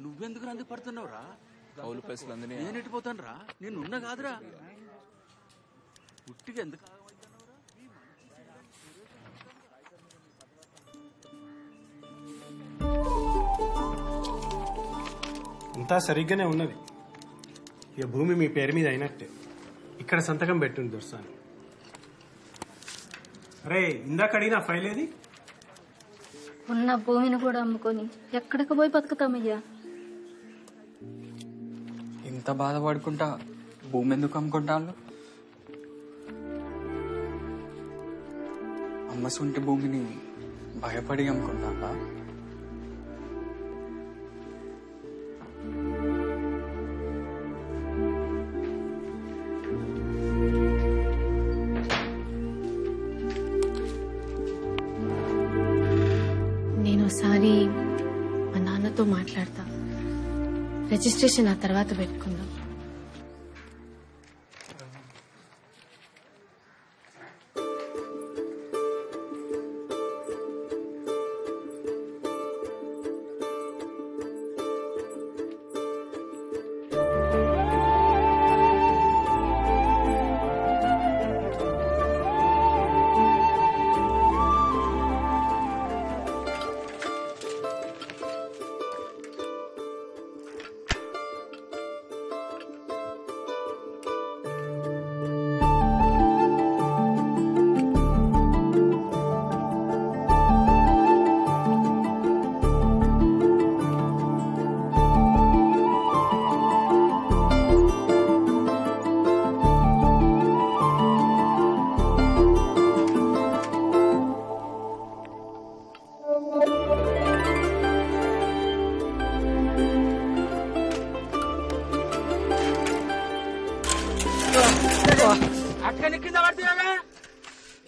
నువ్వెందుకు రంది పడుతున్నావురా? కౌలు పైసలు అందినాయి. నేను ఎట్టిపోతాను రా, నేను ఉన్నా కాదురా. ఉట్టిగా ఎందుకు అంతా సరిగ్గానే ఉన్నది. ఇక భూమి మీ పేరు మీద అయినట్టే. ఇక్కడ సంతకం పెట్టుంది దొరసాని. అరే ఇందాక అడిగిన ఫైల్ ఏది? ఉన్న భూమిని కూడా అమ్ముకొని ఎక్కడికి పోయి బతుకుతామయ్యా? ఇంత బాధపడుకుంటా భూమి ఎందుకు అమ్ముకుంటాను? అమ్మ సొంటి భూమిని భయపడి అమ్ముకుంటా. ఒకసారి మా నాన్నతో మాట్లాడతా. రిజిస్ట్రేషన్ ఆ తర్వాత పెట్టుకుందాం.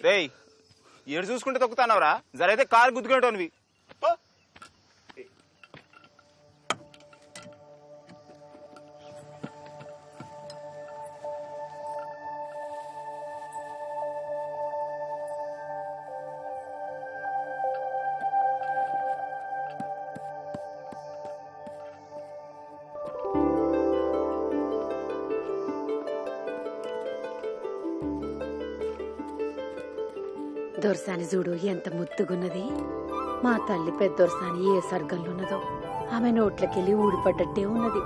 రేయ్ ఏడు చూసుకుంటే తొక్కుతానవరా? జరైతే కారు గుద్దుకుంటావు. దొరసాని చూడు ఎంత ముద్దుగున్నది. మా తల్లి పెద్ద దొరసాని ఏ సర్గంలో ఉన్నదో ఆమె నోట్లకెళ్ళి ఊడిపడ్డట్టే ఉన్నది.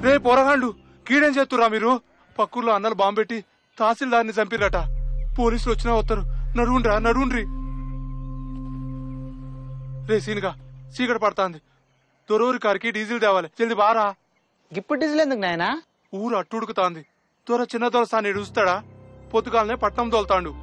రే పోరగాండు, కీడేం చేస్తురా మీరు? పక్కూర్లో అన్నలు బాంబు పెట్టి తహసీల్దార్ని చంపిరట. పోలీసులు వచ్చినా వస్తారు. నడువుండ్రా నడువుండ్రి. రే సీనుగా చీకటి పడతాంది. దొరూరి కారికి డీజిల్ తేవాలి. జల్ది బారా. ఇప్పుడు డీజిల్ ఎందుకు నాయనా? ఊరు అట్టుడుకుతాంది. దొర చిన్న దొరసాన్ని ఇడుస్తాడా? పొద్దుగాలనే పట్నం తోలుతాండు.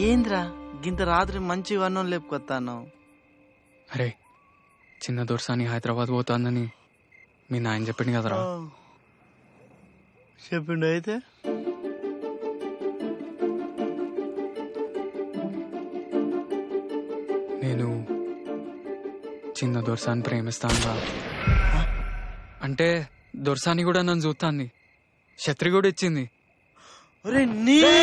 ఏంద్రా గింత రాత్రి మంచి వర్ణం లేపుకొస్తాను. అరే చిన్న దొరసాని హైదరాబాద్ పోతుందని మీ నాయన చెప్పింది కదరా. చెప్పిండు అయితే నేను చిన్న దొరసాని ప్రేమిస్తాను రా. అంటే దొరసాని కూడా నన్ను చూస్తాంది, ఛత్రి కూడా ఇచ్చింది. ఒరే నీ రే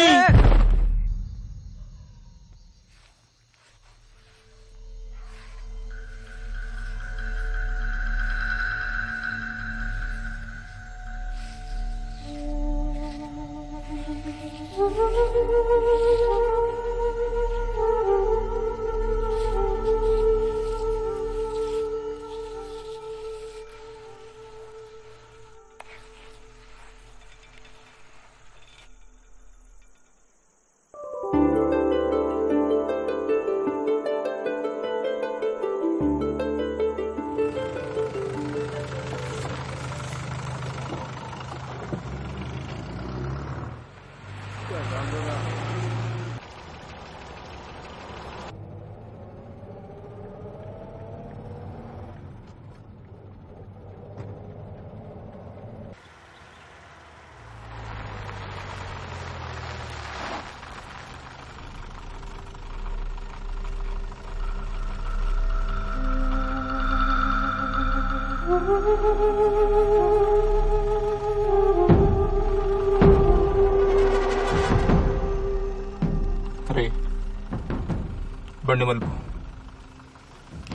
బండి మలుపు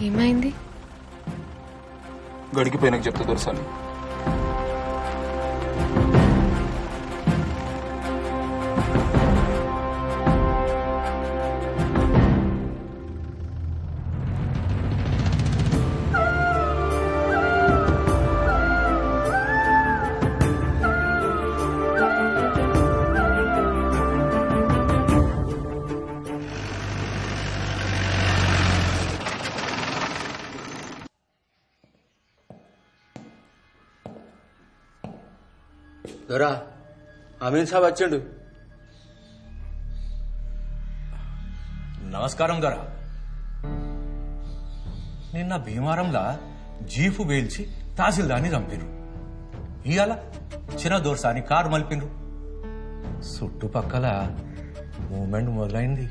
ఏమైంది? గడికిపోయినాక చెప్తా దొరసాని. దొరా అమీన్ సాబ్ వచ్చిండు. నమస్కారం దొరా. నిన్న భీమారంలా జీపు వేల్చి తహసీల్దార్ని చంపిరు. ఇవాళ చిన్న దోర్సాని కారు మలిపినరు. చుట్టుపక్కల మూమెంట్ మొదలైంది.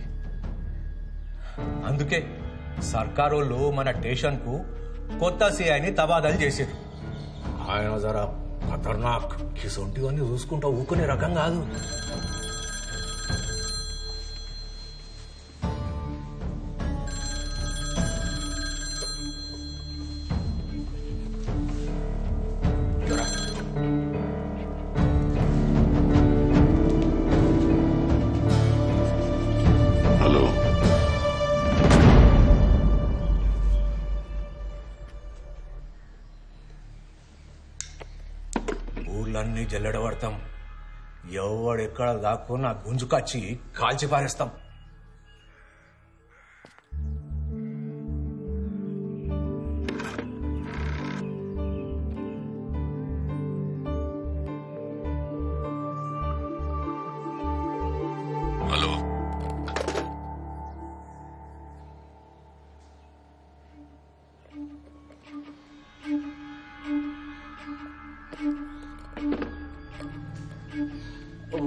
అందుకే సర్కారోళ్ళు మన స్టేషన్కు కొత్త సిఐని తబాదలు చేశారు. ఆయన జరా ఖతర్నాక్, ఇసొంటివన్నీ చూసుకుంటా ఊకునే రకం కాదు. హలో, ఊర్లన్నీ జల్లెడబడతాం. ఎవడెక్కడ దాక్కున్నా గుంజుకొచ్చి కాల్చి పారేస్తాం. హలో,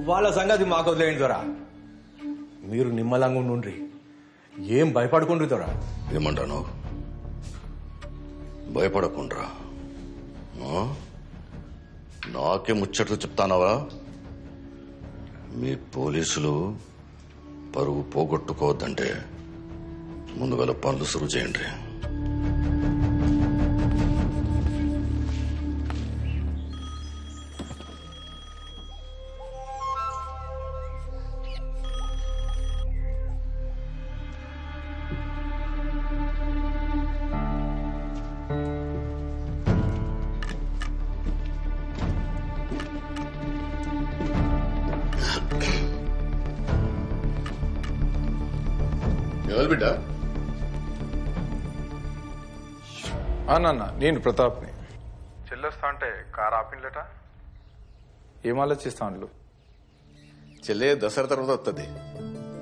వాళ్ళ సంగతి మాకు వదిలేయండి దొరా. మీరు నిమ్మలంగా ఉండ్రి, ఏం భయపడకుండా దొరా. ఏమంటాను? భయపడకుండ్రా. నాకే ముచ్చట్లు చెప్తానవా? మీ పోలీసులు పరువు పోగొట్టుకోవద్దంటే ముందుగా పనులు సురు చేయండి. ఎవరు బిడ్డ? నాన్న నేను ప్రతాప్ని. చెల్లొస్తా అంటే కారు ఆపిన్లట. ఏం ఆలోచిస్తా అండ్లు? చెల్లె దసరా తర్వాత వస్తుంది.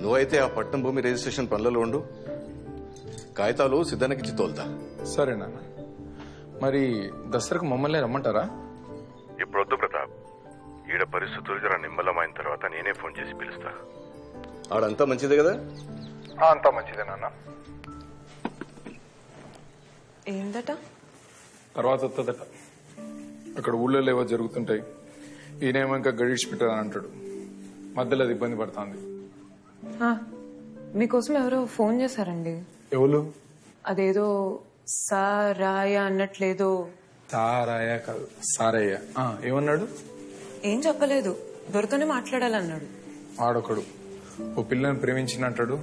నువ్వైతే ఆ పట్నం భూమి రిజిస్ట్రేషన్ పనులలో ఉండు, కాగితాలు సిద్ధానికి తోలుతా. సరే నాన్న. మరి దసరాకు మమ్మల్ని రమ్మంటారా? ఇప్పుడొద్దు ప్రతాప్, ఈడ పరిస్థితులు జర నిమ్మలమైన తర్వాత నేనే ఫోన్ చేసి పిలుస్తా. ఆడంతా మంచిదే కదా? అంతా మంచిదే నాన్న. ఏందట? తర్వాత వస్తుందట. అక్కడ ఊళ్ళో ఏవో జరుగుతుంటాయి. ఈయనేమో ఇంకా గడిచి పెట్టాలని అంటాడు. మధ్యలో అది ఇబ్బంది పడుతుంది. మీకోసం ఎవరో ఫోన్ చేశారండి. ఎవరు? అదేదో సారాయ అన్నట్లేదో. సారాయ కాదు, సారయ్య. ఏమన్నాడు? ఏం చెప్పలేదు, దొరతోనే మాట్లాడాలన్నాడు. ఆడొకడు ఓ పిల్లని ప్రేమించినట్టాడు,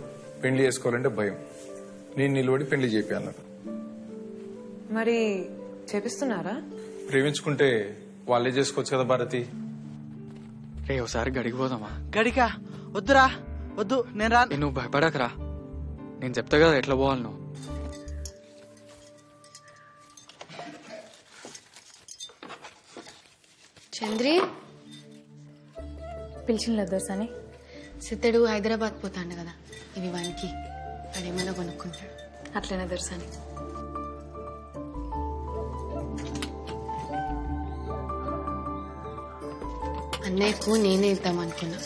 పెళ్లి చేసుకోవాలంటే భయం. నేను నిలబడి పెళ్లి చేయాలన్నాడు. మరి చేపిస్తున్నారా? ప్రేమించుకుంటే వాళ్ళే చేసుకోవచ్చు కదా భారతి. రే ఒకసారి గడికి పోదామా? గడికా? వద్దురా, వద్దు, నేను రా. నువ్వు భయపడకరా, నేను చెప్తా కదా ఎట్లా పోవాలి నువ్వు. చంద్రి పిలిచిన దోసాని సిద్ధడు హైదరాబాద్ పోతాడు కదా, ఇవి వానికి అదేమైనా కొనుక్కుంటాడు. అట్లనే దొరసాని. అన్నయ్యకు నేనే ఇద్దామనుకున్నా,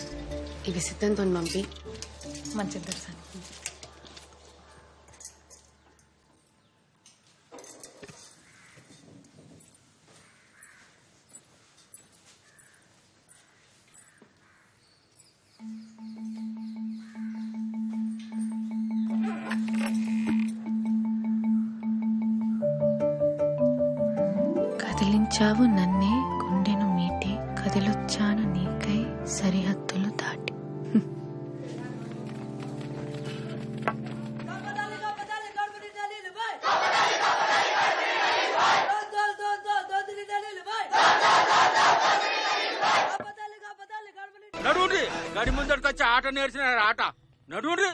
ఇవి సిద్ధంతో పంపి. మంచిది దోసాని. కదిలించావు నన్నే గుండెను మీటి, కదిలొచ్చాను నీకై సరిహద్దులు దాటి. నడుండ్రి, గడి ముందరికి వచ్చి ఆట నేర్చిన ఆట నడుండ్రి.